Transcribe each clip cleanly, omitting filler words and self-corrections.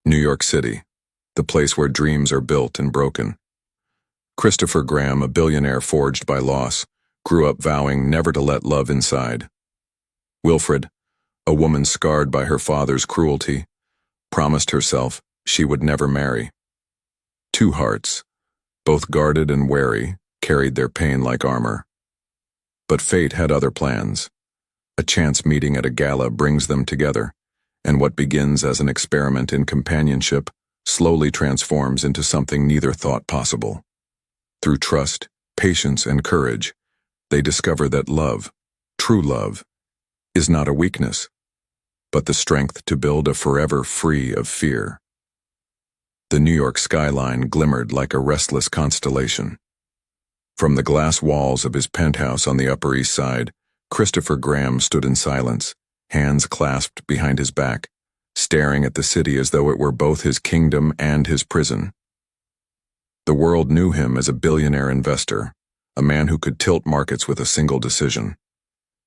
New York City, the place where dreams are built and broken. Christopher Graham, a billionaire forged by loss, grew up vowing never to let love inside. Wilfred, a woman scarred by her father's cruelty, promised herself she would never marry. Two hearts, both guarded and wary, carried their pain like armor. But fate had other plans. A chance meeting at a gala brings them together, and what begins as an experiment in companionship slowly transforms into something neither thought possible. Through trust, patience, and courage, they discover that love, true love, is not a weakness, but the strength to build a forever free of fear. The New York skyline glimmered like a restless constellation. From the glass walls of his penthouse on the Upper East Side, Christopher Graham stood in silence, hands clasped behind his back, staring at the city as though it were both his kingdom and his prison. The world knew him as a billionaire investor, a man who could tilt markets with a single decision.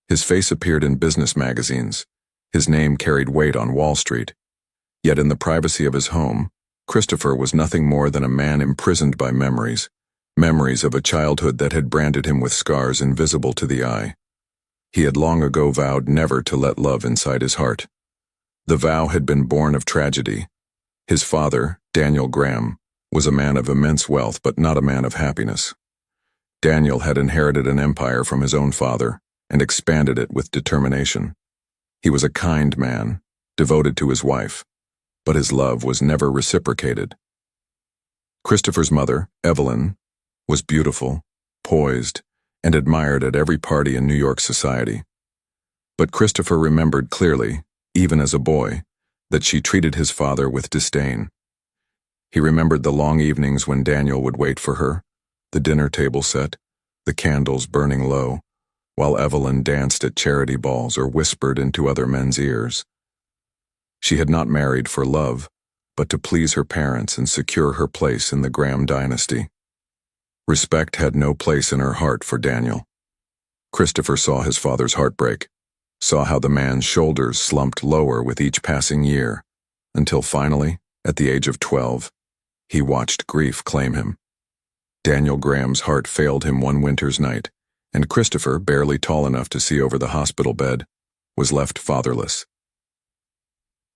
His face appeared in business magazines. His name carried weight on Wall Street. Yet in the privacy of his home, Christopher was nothing more than a man imprisoned by memories of a childhood that had branded him with scars invisible to the eye. He had long ago vowed never to let love inside his heart. The vow had been born of tragedy. His father, Daniel Graham, was a man of immense wealth but not a man of happiness. Daniel had inherited an empire from his own father and expanded it with determination. He was a kind man, devoted to his wife, but his love was never reciprocated. Christopher's mother, Evelyn, was beautiful, poised, and admired at every party in New York society. But Christopher remembered clearly, even as a boy, that she treated his father with disdain. He remembered the long evenings when Daniel would wait for her, the dinner table set, the candles burning low, while Evelyn danced at charity balls or whispered into other men's ears. She had not married for love, but to please her parents and secure her place in the Graham dynasty. Respect had no place in her heart for Daniel. Christopher saw his father's heartbreak, saw how the man's shoulders slumped lower with each passing year, until finally, at the age of 12, he watched grief claim him. Daniel Graham's heart failed him one winter's night, and Christopher, barely tall enough to see over the hospital bed, was left fatherless.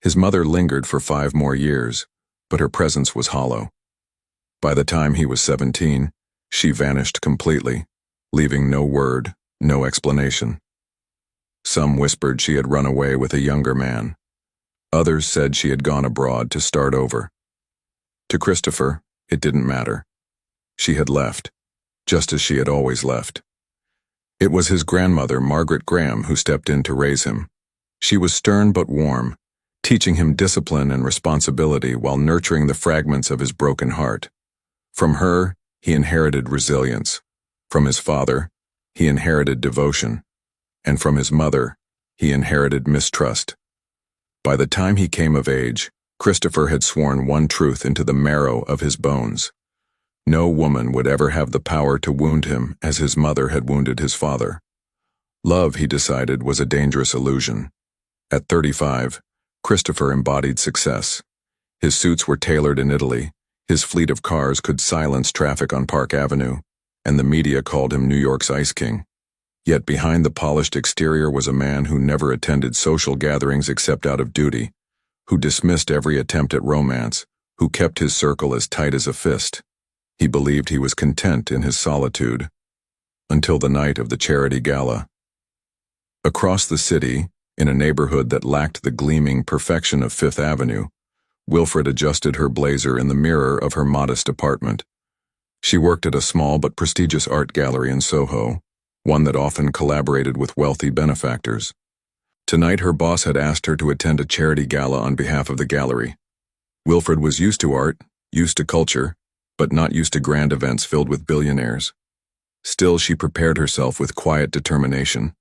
His mother lingered for 5 more years, but her presence was hollow. By the time he was 17, she vanished completely, leaving no word, no explanation. Some whispered she had run away with a younger man. Others said she had gone abroad to start over. To Christopher, it didn't matter. She had left, just as she had always left. It was his grandmother, Margaret Graham, who stepped in to raise him. She was stern but warm, teaching him discipline and responsibility while nurturing the fragments of his broken heart. From her, he inherited resilience. From his father, he inherited devotion. And from his mother, he inherited mistrust. By the time he came of age, Christopher had sworn one truth into the marrow of his bones. No woman would ever have the power to wound him as his mother had wounded his father. Love, he decided, was a dangerous illusion. At 35, Christopher embodied success. His suits were tailored in Italy, his fleet of cars could silence traffic on Park Avenue, and the media called him New York's Ice King. Yet behind the polished exterior was a man who never attended social gatherings except out of duty, who dismissed every attempt at romance, who kept his circle as tight as a fist. He believed he was content in his solitude, until the night of the charity gala. Across the city, in a neighborhood that lacked the gleaming perfection of Fifth Avenue, Wilfred adjusted her blazer in the mirror of her modest apartment. She worked at a small but prestigious art gallery in Soho, one that often collaborated with wealthy benefactors. Tonight her boss had asked her to attend a charity gala on behalf of the gallery. Wilfred was used to art, used to culture, but not used to grand events filled with billionaires. Still, she prepared herself with quiet determination.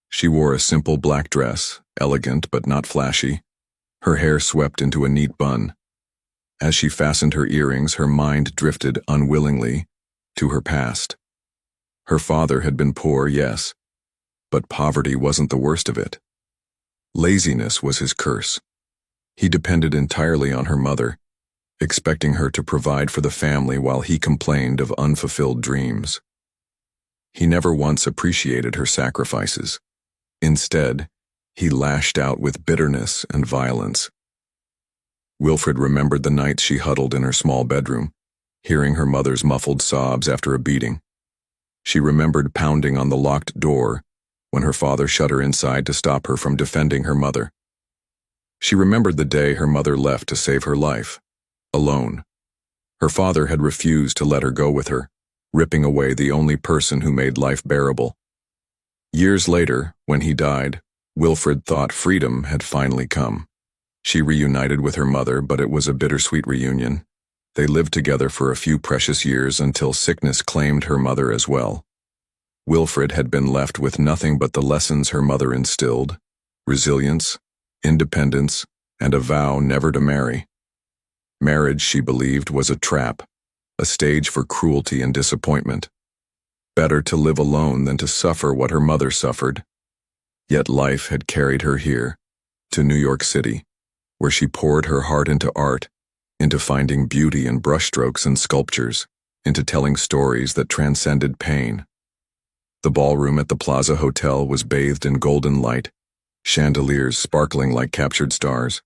She wore a simple black dress, elegant but not flashy, her hair swept into a neat bun. As she fastened her earrings, her mind drifted unwillingly to her past. Her father had been poor, yes, but poverty wasn't the worst of it. Laziness was his curse. He depended entirely on her mother, expecting her to provide for the family while he complained of unfulfilled dreams. He never once appreciated her sacrifices. Instead, he lashed out with bitterness and violence. Wilfred remembered the nights she huddled in her small bedroom, hearing her mother's muffled sobs after a beating. She remembered pounding on the locked door when her father shut her inside to stop her from defending her mother. She remembered the day her mother left to save her life, alone. Her father had refused to let her go with her, ripping away the only person who made life bearable. Years later, when he died, Wilfred thought freedom had finally come. She reunited with her mother, but it was a bittersweet reunion. They lived together for a few precious years until sickness claimed her mother as well. Wilfred had been left with nothing but the lessons her mother instilled: resilience, independence, and a vow never to marry. Marriage, she believed, was a trap, a stage for cruelty and disappointment. Better to live alone than to suffer what her mother suffered. Yet life had carried her here, to New York City, where she poured her heart into art, into finding beauty in brushstrokes and sculptures, into telling stories that transcended pain. The ballroom at the Plaza Hotel was bathed in golden light, chandeliers sparkling like captured stars.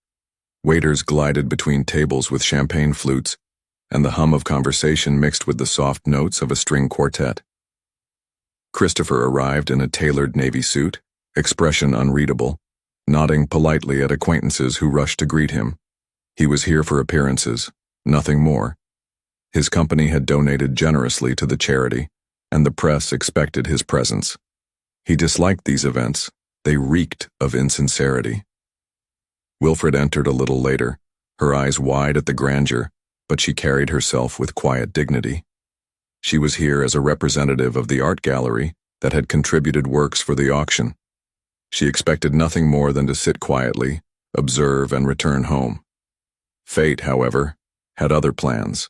Waiters glided between tables with champagne flutes, and the hum of conversation mixed with the soft notes of a string quartet. Christopher arrived in a tailored navy suit, expression unreadable, nodding politely at acquaintances who rushed to greet him. He was here for appearances, nothing more. His company had donated generously to the charity, and the press expected his presence. He disliked these events. They reeked of insincerity. Wilfred entered a little later, her eyes wide at the grandeur, but she carried herself with quiet dignity. She was here as a representative of the art gallery that had contributed works for the auction. She expected nothing more than to sit quietly, observe, and return home. Fate, however, had other plans.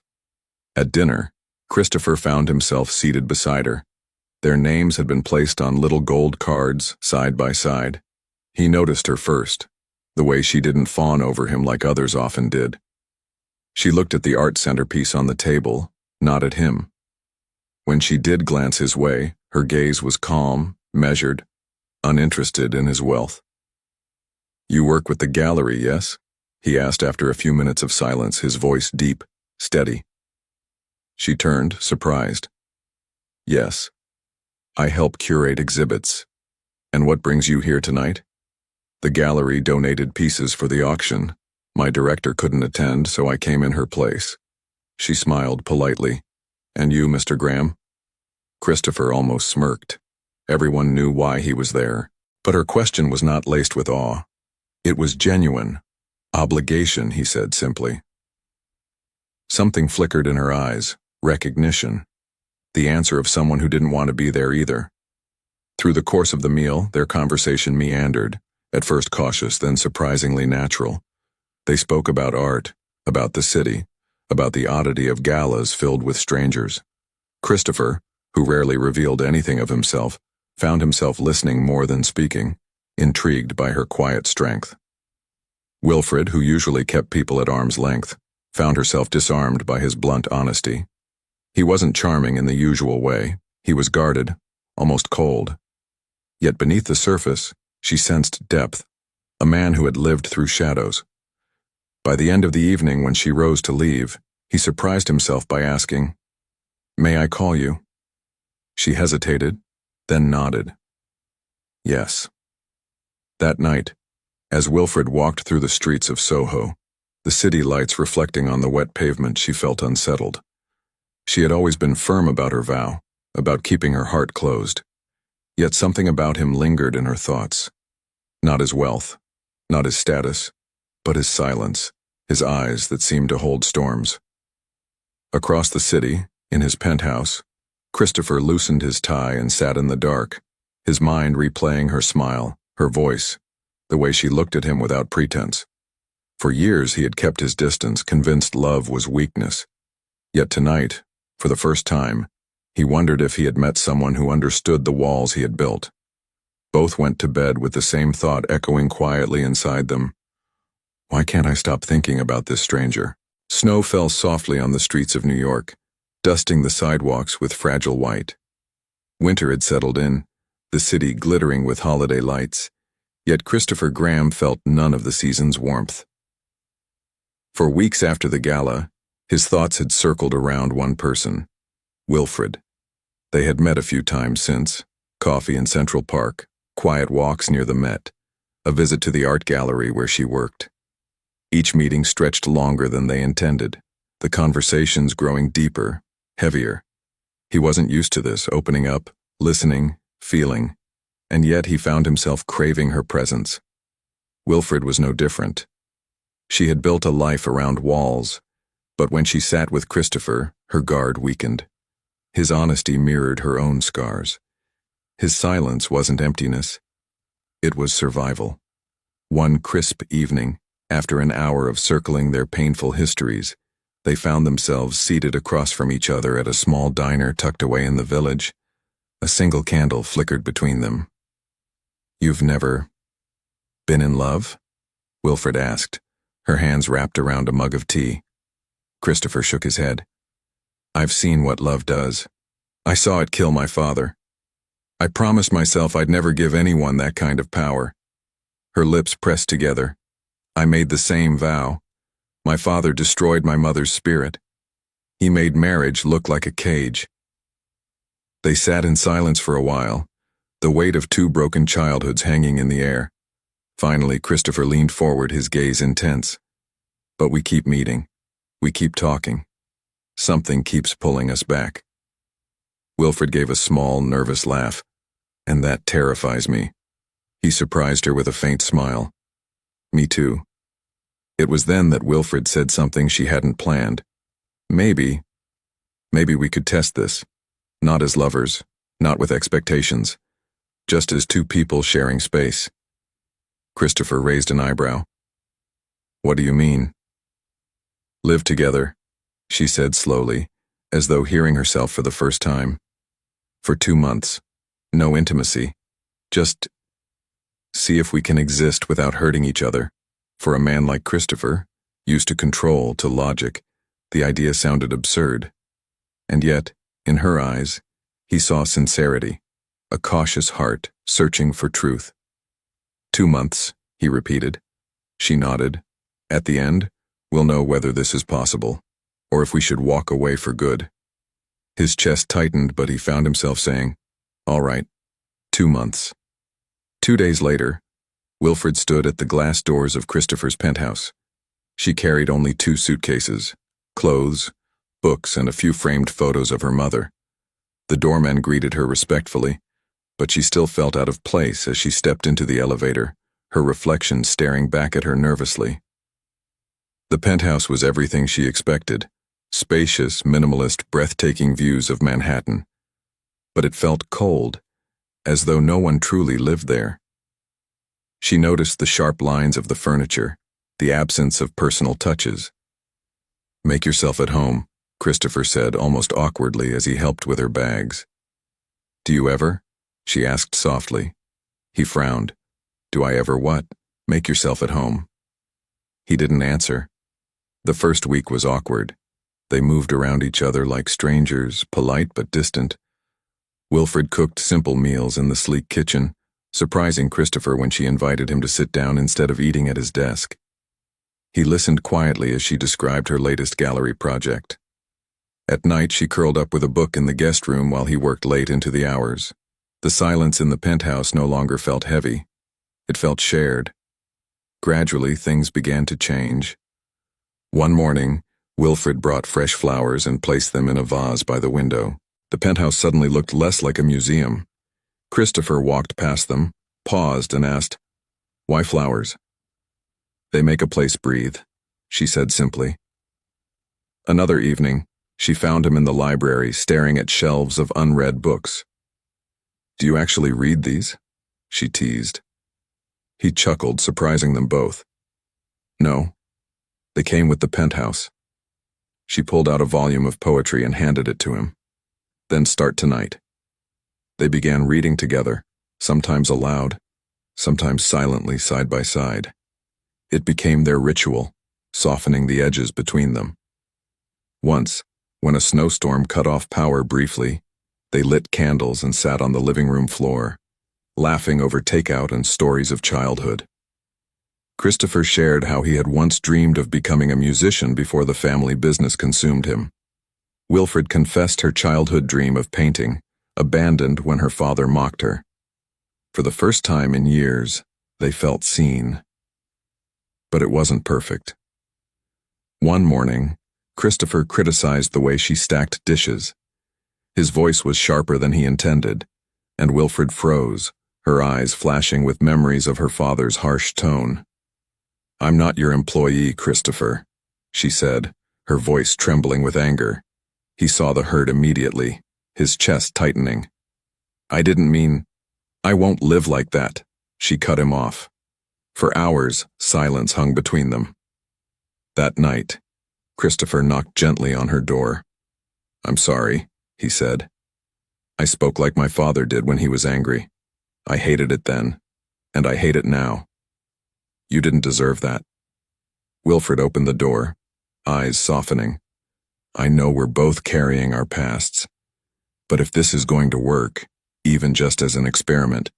At dinner, Christopher found himself seated beside her. Their names had been placed on little gold cards, side by side. He noticed her first, the way she didn't fawn over him like others often did. She looked at the art centerpiece on the table, not at him. When she did glance his way, her gaze was calm, measured, uninterested in his wealth. "You work with the gallery, yes?" he asked after a few minutes of silence, his voice deep, steady. She turned, surprised. "Yes. I help curate exhibits. And what brings you here tonight?" "The gallery donated pieces for the auction. My director couldn't attend, so I came in her place." She smiled politely. "And you, Mr. Graham?" Christopher almost smirked. Everyone knew why he was there, but her question was not laced with awe. It was genuine. "Obligation," he said simply. Something flickered in her eyes, recognition. The answer of someone who didn't want to be there either. Through the course of the meal, their conversation meandered, at first cautious, then surprisingly natural. They spoke about art, about the city, about the oddity of galas filled with strangers. Christopher, who rarely revealed anything of himself, found himself listening more than speaking, intrigued by her quiet strength. Wilfred, who usually kept people at arm's length, found herself disarmed by his blunt honesty. He wasn't charming in the usual way. He was guarded, almost cold. Yet beneath the surface, she sensed depth, a man who had lived through shadows. By the end of the evening, when she rose to leave, he surprised himself by asking, "May I call you?" She hesitated, then nodded. Yes. That night, as Wilfred walked through the streets of Soho, the city lights reflecting on the wet pavement, she felt unsettled. She had always been firm about her vow, about keeping her heart closed. Yet something about him lingered in her thoughts. Not his wealth, not his status, but his silence, his eyes that seemed to hold storms. Across the city, in his penthouse, Christopher loosened his tie and sat in the dark, his mind replaying her smile, her voice, the way she looked at him without pretense. For years he had kept his distance, convinced love was weakness. Yet tonight, for the first time, he wondered if he had met someone who understood the walls he had built. Both went to bed with the same thought echoing quietly inside them. Why can't I stop thinking about this stranger? Snow fell softly on the streets of New York, dusting the sidewalks with fragile white. Winter had settled in, the city glittering with holiday lights, yet Christopher Graham felt none of the season's warmth. For weeks after the gala, his thoughts had circled around one person, Wilfred. They had met a few times since, coffee in Central Park, quiet walks near the Met, a visit to the art gallery where she worked. Each meeting stretched longer than they intended, the conversations growing deeper, heavier. He wasn't used to this, opening up, listening, feeling, and yet he found himself craving her presence. Wilfred was no different. She had built a life around walls, but when she sat with Christopher, her guard weakened. His honesty mirrored her own scars. His silence wasn't emptiness. It was survival. One crisp evening, after an hour of circling their painful histories, they found themselves seated across from each other at a small diner tucked away in the village. A single candle flickered between them. "You've never been in love?" Wilfred asked, her hands wrapped around a mug of tea. Christopher shook his head. "I've seen what love does. I saw it kill my father. I promised myself I'd never give anyone that kind of power." Her lips pressed together. "I made the same vow. My father destroyed my mother's spirit. He made marriage look like a cage." They sat in silence for a while, the weight of two broken childhoods hanging in the air. Finally, Christopher leaned forward, his gaze intense. "But we keep meeting. We keep talking. Something keeps pulling us back." Wilfred gave a small, nervous laugh. "And that terrifies me." He surprised her with a faint smile. "Me too." It was then that Wilfred said something she hadn't planned. Maybe we could test this. Not as lovers, not with expectations, just as two people sharing space." Christopher raised an eyebrow. "What do you mean?" "Live together," she said slowly, as though hearing herself for the first time. "For 2 months. No intimacy. Just see if we can exist without hurting each other." For a man like Christopher, used to control, to logic, the idea sounded absurd. And yet, in her eyes, he saw sincerity, a cautious heart searching for truth. 2 months, he repeated. She nodded. "At the end, we'll know whether this is possible, or if we should walk away for good." His chest tightened, but he found himself saying, "All right, 2 months." 2 days later, Wilfred stood at the glass doors of Christopher's penthouse. She carried only 2 suitcases, clothes, books, and a few framed photos of her mother. The doorman greeted her respectfully, but she still felt out of place as she stepped into the elevator, her reflection staring back at her nervously. The penthouse was everything she expected, spacious, minimalist, breathtaking views of Manhattan. But it felt cold, as though no one truly lived there. She noticed the sharp lines of the furniture, the absence of personal touches. "Make yourself at home," Christopher said almost awkwardly as he helped with her bags. "Do you ever?" she asked softly. He frowned. "Do I ever what? Make yourself at home?" He didn't answer. The first week was awkward. They moved around each other like strangers, polite but distant. Wilfred cooked simple meals in the sleek kitchen, surprising Christopher when she invited him to sit down instead of eating at his desk. He listened quietly as she described her latest gallery project. At night, she curled up with a book in the guest room while he worked late into the hours. The silence in the penthouse no longer felt heavy. It felt shared. Gradually, things began to change. One morning, Wilfred brought fresh flowers and placed them in a vase by the window. The penthouse suddenly looked less like a museum. Christopher walked past them, paused, and asked, "Why flowers?" "They make a place breathe," she said simply. Another evening, she found him in the library staring at shelves of unread books. "Do you actually read these?" she teased. He chuckled, surprising them both. "No. They came with the penthouse." She pulled out a volume of poetry and handed it to him. "Then start tonight." They began reading together, sometimes aloud, sometimes silently side by side. It became their ritual, softening the edges between them. Once, when a snowstorm cut off power briefly, they lit candles and sat on the living room floor, laughing over takeout and stories of childhood. Christopher shared how he had once dreamed of becoming a musician before the family business consumed him. Wilfred confessed her childhood dream of painting, abandoned when her father mocked her. For the first time in years, they felt seen. But it wasn't perfect. One morning, Christopher criticized the way she stacked dishes. His voice was sharper than he intended, and Wilfred froze, her eyes flashing with memories of her father's harsh tone. "I'm not your employee, Christopher," she said, her voice trembling with anger. He saw the hurt immediately, his chest tightening. "I didn't mean, I won't live like that," she cut him off. For hours, silence hung between them. That night, Christopher knocked gently on her door. "I'm sorry," he said. "I spoke like my father did when he was angry. I hated it then, and I hate it now. You didn't deserve that." Wilfred opened the door, eyes softening. "I know we're both carrying our pasts, but if this is going to work, even just as an experiment,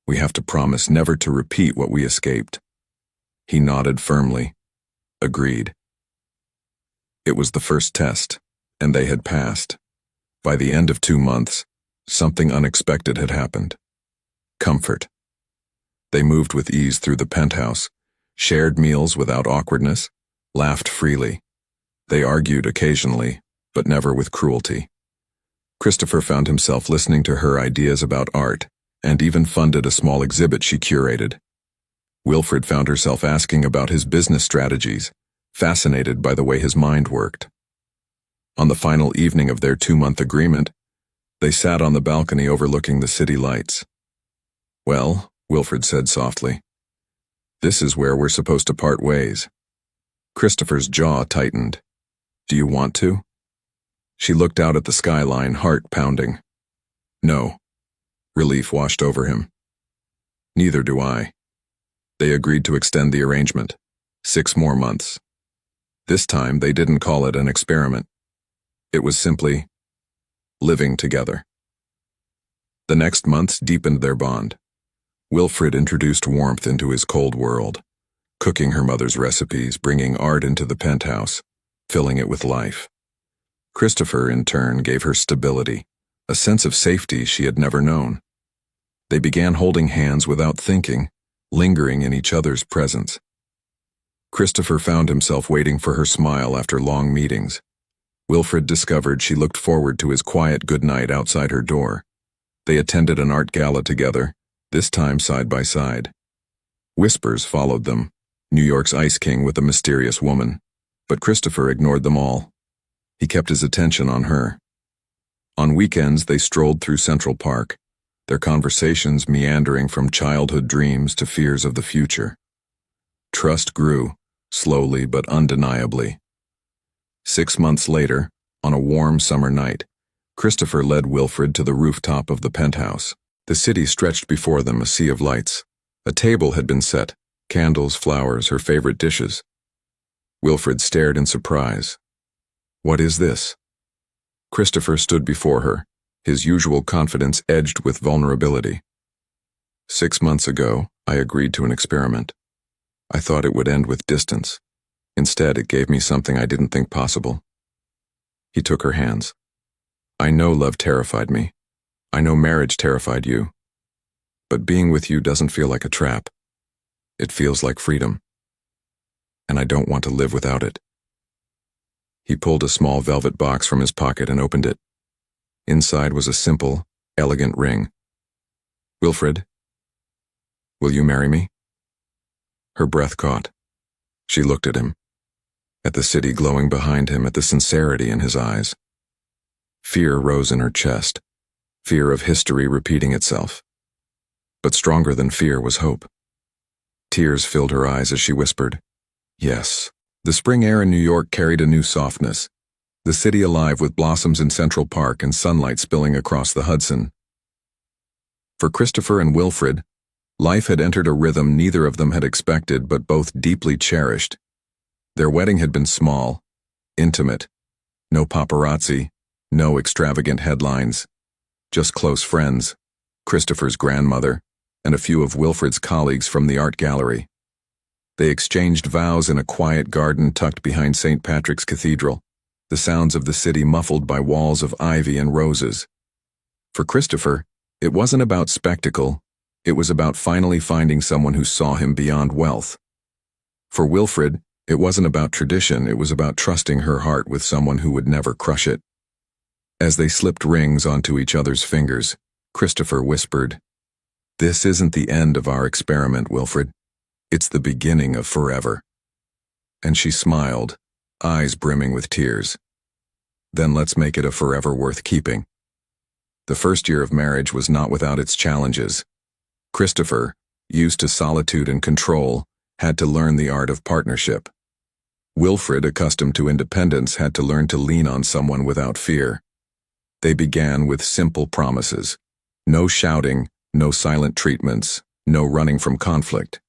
we have to promise never to repeat what we escaped." He nodded firmly, agreed. It was the first test, and they had passed. By the end of 2 months, something unexpected had happened. Comfort. They moved with ease through the penthouse, shared meals without awkwardness, laughed freely. They argued occasionally, but never with cruelty. Christopher found himself listening to her ideas about art, and even funded a small exhibit she curated. Wilfred found herself asking about his business strategies, fascinated by the way his mind worked. On the final evening of their 2-month agreement, they sat on the balcony overlooking the city lights. "Well," Wilfred said softly, "this is where we're supposed to part ways." Christopher's jaw tightened. "Do you want to?" She looked out at the skyline, heart pounding. "No." Relief washed over him. "Neither do I." They agreed to extend the arrangement. 6 more months. This time they didn't call it an experiment. It was simply living together. The next months deepened their bond. Wilfred introduced warmth into his cold world, cooking her mother's recipes, bringing art into the penthouse, filling it with life. Christopher, in turn, gave her stability, a sense of safety she had never known. They began holding hands without thinking, lingering in each other's presence. Christopher found himself waiting for her smile after long meetings. Wilfred discovered she looked forward to his quiet goodnight outside her door. They attended an art gala together, this time side by side. Whispers followed them, New York's Ice King with a mysterious woman, but Christopher ignored them all. He kept his attention on her. On weekends they strolled through Central Park, their conversations meandering from childhood dreams to fears of the future. Trust grew, slowly but undeniably. 6 months later, on a warm summer night, Christopher led Wilfred to the rooftop of the penthouse. The city stretched before them, a sea of lights. A table had been set, candles, flowers, her favorite dishes. Wilfred stared in surprise. "What is this?" Christopher stood before her, his usual confidence edged with vulnerability. 6 months ago, I agreed to an experiment. I thought it would end with distance. Instead, it gave me something I didn't think possible. He took her hands. "I know love terrified me. I know marriage terrified you. But being with you doesn't feel like a trap. It feels like freedom. And I don't want to live without it." He pulled a small velvet box from his pocket and opened it. Inside was a simple, elegant ring. "Wilfred, will you marry me?" Her breath caught. She looked at him, at the city glowing behind him, at the sincerity in his eyes. Fear rose in her chest, fear of history repeating itself. But stronger than fear was hope. Tears filled her eyes as she whispered, "Yes." The spring air in New York carried a new softness, the city alive with blossoms in Central Park and sunlight spilling across the Hudson. For Christopher and Wilfred, Life had entered a rhythm neither of them had expected but both deeply cherished. Their wedding had been small, intimate, no paparazzi, no extravagant headlines, just close friends, Christopher's grandmother, and a few of Wilfred's colleagues from the art gallery. They exchanged vows in a quiet garden tucked behind St. Patrick's Cathedral, the sounds of the city muffled by walls of ivy and roses. For Christopher, it wasn't about spectacle, it was about finally finding someone who saw him beyond wealth. For Wilfred, it wasn't about tradition, it was about trusting her heart with someone who would never crush it. As they slipped rings onto each other's fingers, Christopher whispered, "This isn't the end of our experiment, Wilfred. It's the beginning of forever." And she smiled, eyes brimming with tears. "Then let's make it a forever worth keeping." The first year of marriage was not without its challenges. Christopher, used to solitude and control, had to learn the art of partnership. Wilfred, accustomed to independence, had to learn to lean on someone without fear. They began with simple promises. No shouting, no silent treatments, no running from conflict.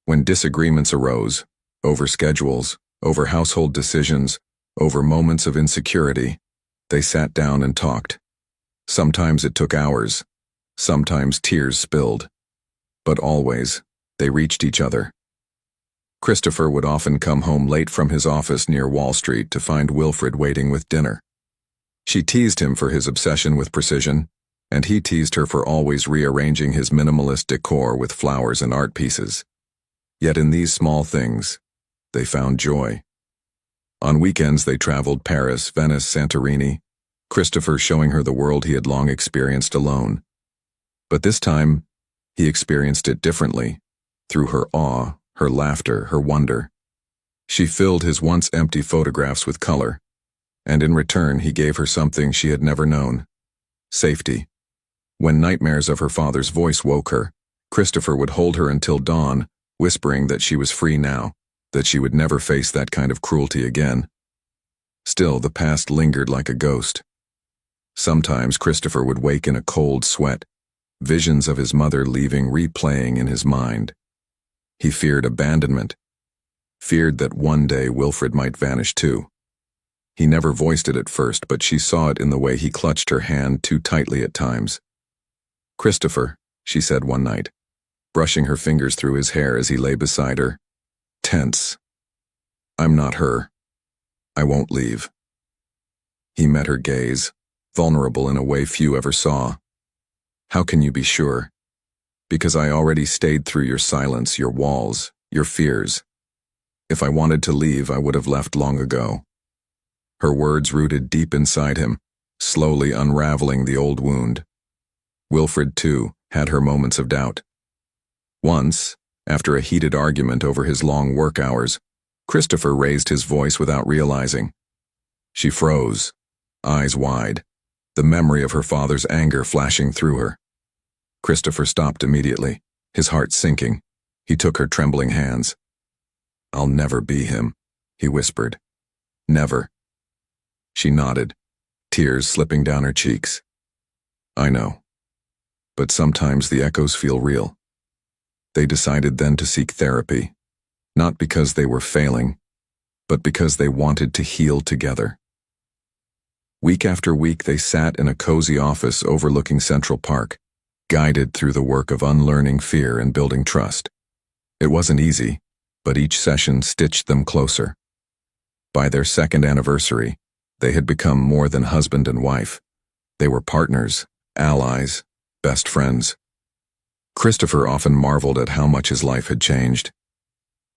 When disagreements arose, over schedules, over household decisions, over moments of insecurity, they sat down and talked. Sometimes it took hours, sometimes tears spilled, but always, they reached each other. Christopher would often come home late from his office near Wall Street to find Wilfred waiting with dinner. She teased him for his obsession with precision, and he teased her for always rearranging his minimalist decor with flowers and art pieces. Yet in these small things, they found joy. On weekends they traveled Paris, Venice, Santorini, Christopher showing her the world he had long experienced alone. But this time, he experienced it differently, through her awe, her laughter, her wonder. She filled his once empty photographs with color, and in return he gave her something she had never known: safety. When nightmares of her father's voice woke her, Christopher would hold her until dawn, whispering that she was free now, that she would never face that kind of cruelty again. Still, the past lingered like a ghost. Sometimes Christopher would wake in a cold sweat, visions of his mother leaving replaying in his mind. He feared abandonment, feared that one day Wilfred might vanish too. He never voiced it at first, but she saw it in the way he clutched her hand too tightly at times. "Christopher," she said one night, brushing her fingers through his hair as he lay beside her, tense. "I'm not her. I won't leave." He met her gaze, vulnerable in a way few ever saw. "How can you be sure?" "Because I already stayed through your silence, your walls, your fears. If I wanted to leave, I would have left long ago." Her words rooted deep inside him, slowly unraveling the old wound. Wilfred, too, had her moments of doubt. Once, after a heated argument over his long work hours, Christopher raised his voice without realizing. She froze, eyes wide, the memory of her father's anger flashing through her. Christopher stopped immediately, his heart sinking. He took her trembling hands. "I'll never be him," he whispered. "Never." She nodded, tears slipping down her cheeks. "I know. But sometimes the echoes feel real." They decided then to seek therapy, not because they were failing, but because they wanted to heal together. Week after week they sat in a cozy office overlooking Central Park, guided through the work of unlearning fear and building trust. It wasn't easy, but each session stitched them closer. By their second anniversary, they had become more than husband and wife. They were partners, allies, best friends. Christopher often marveled at how much his life had changed.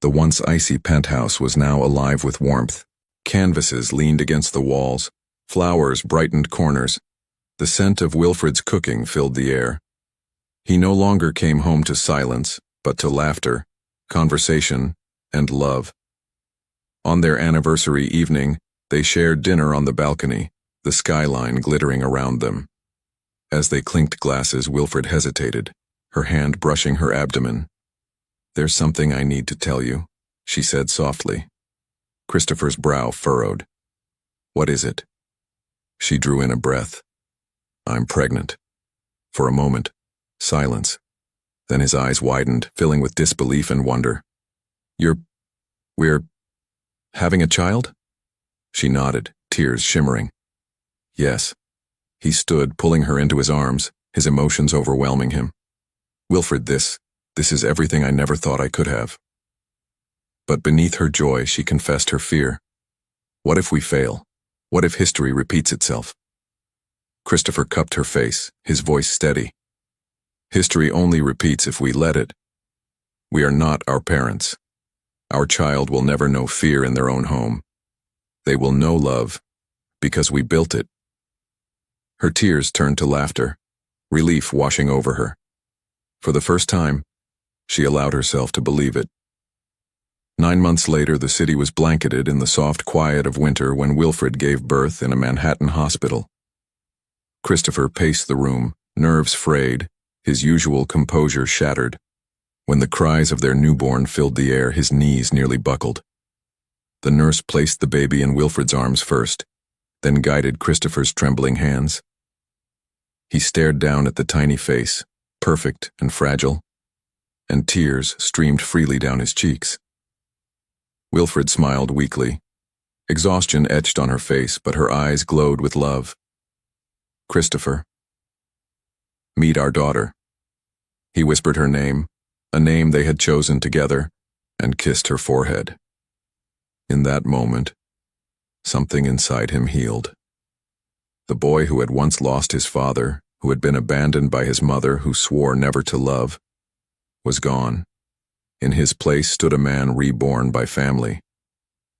The once icy penthouse was now alive with warmth. Canvases leaned against the walls, flowers brightened corners. The scent of Wilfred's cooking filled the air. He no longer came home to silence, but to laughter, conversation, and love. On their anniversary evening, they shared dinner on the balcony, the skyline glittering around them. As they clinked glasses, Wilfred hesitated, her hand brushing her abdomen. "There's something I need to tell you," she said softly. Christopher's brow furrowed. "What is it?" She drew in a breath. "I'm pregnant." For a moment, silence. Then his eyes widened, filling with disbelief and wonder. We're having a child? She nodded, tears shimmering. Yes. He stood, pulling her into his arms, his emotions overwhelming him. Wilfred, this is everything I never thought I could have. But beneath her joy, she confessed her fear. What if we fail? What if history repeats itself? Christopher cupped her face, his voice steady. History only repeats if we let it. We are not our parents. Our child will never know fear in their own home. They will know love, because we built it. Her tears turned to laughter, relief washing over her. For the first time, she allowed herself to believe it. 9 months later, the city was blanketed in the soft quiet of winter when Wilfred gave birth in a Manhattan hospital. Christopher paced the room, nerves frayed, his usual composure shattered. When the cries of their newborn filled the air, his knees nearly buckled. The nurse placed the baby in Wilfred's arms first, then guided Christopher's trembling hands. He stared down at the tiny face, perfect and fragile, and tears streamed freely down his cheeks. Wilfred smiled weakly. Exhaustion etched on her face, but her eyes glowed with love. Christopher. Meet our daughter. He whispered her name, a name they had chosen together, and kissed her forehead. In that moment, something inside him healed. The boy who had once lost his father, who had been abandoned by his mother, who swore never to love, was gone. In his place stood a man reborn by family.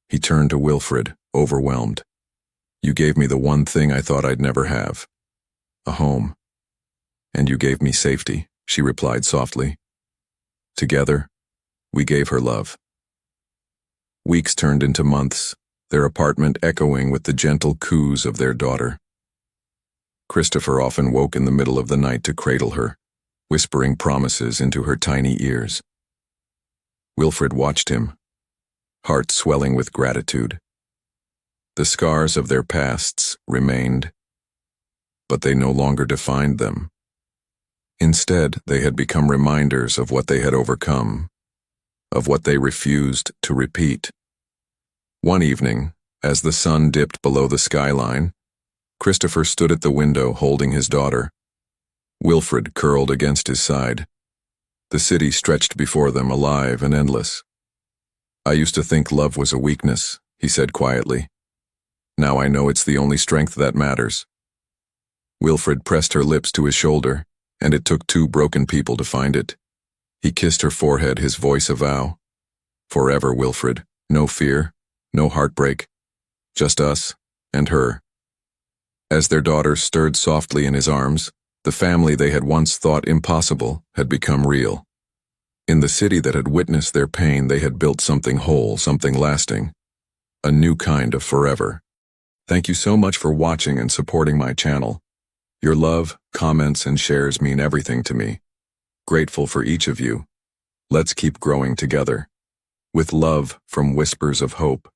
He turned to Wilfred, overwhelmed. You gave me the one thing I thought I'd never have. A home. And you gave me safety, she replied softly. Together, we gave her love. Weeks turned into months, their apartment echoing with the gentle coos of their daughter. Christopher often woke in the middle of the night to cradle her, whispering promises into her tiny ears. Wilfred watched him, heart swelling with gratitude. The scars of their pasts remained, but they no longer defined them. Instead, they had become reminders of what they had overcome, of what they refused to repeat. One evening, as the sun dipped below the skyline, Christopher stood at the window holding his daughter. Wilfred curled against his side. The city stretched before them, alive and endless. I used to think love was a weakness, he said quietly. Now I know it's the only strength that matters. Wilfred pressed her lips to his shoulder, and it took 2 broken people to find it. He kissed her forehead, his voice a vow. Forever, Wilfred. No fear, no heartbreak. Just us and her. As their daughter stirred softly in his arms, the family they had once thought impossible had become real. In the city that had witnessed their pain, they had built something whole, something lasting. A new kind of forever. Thank you so much for watching and supporting my channel. Your love, comments, and shares mean everything to me. Grateful for each of you. Let's keep growing together. With love from Whispers of Hope.